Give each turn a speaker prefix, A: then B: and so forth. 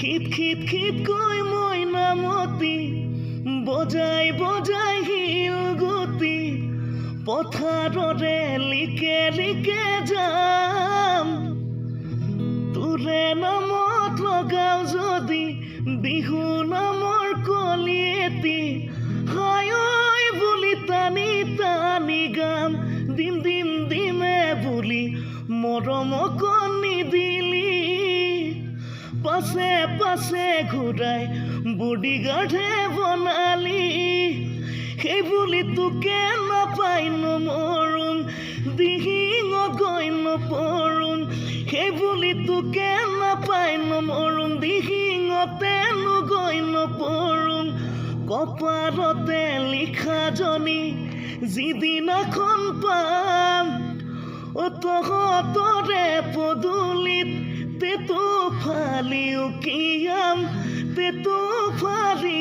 A: খিত কৈ মই নামতি বজাই বজাই শিলগুটি পথাৰৰে লিকে লিকে যাম তোৰে নামত লগাও যদি বিহু নামৰ কলিয়েতি হায় বুলি টানি টানি গাম দিম দিম দিমে বুলি মৰম কণী দিলি পাছে পাছে ঘূৰাই বডিগাৰ্ডে বনালি সেই বুলি তোকে নাপাই নমৰুম দিহিঙত গৈ নপৰুম সেই বুলি তোকে নাপাই নমৰুম দিহিঙতে নগৈ নপৰুম কপালতে লিখাজনী যিদিনাখন পাম তহঁতৰে পদূলিত তেতো ফালি উকিয়াম তেতো ফালি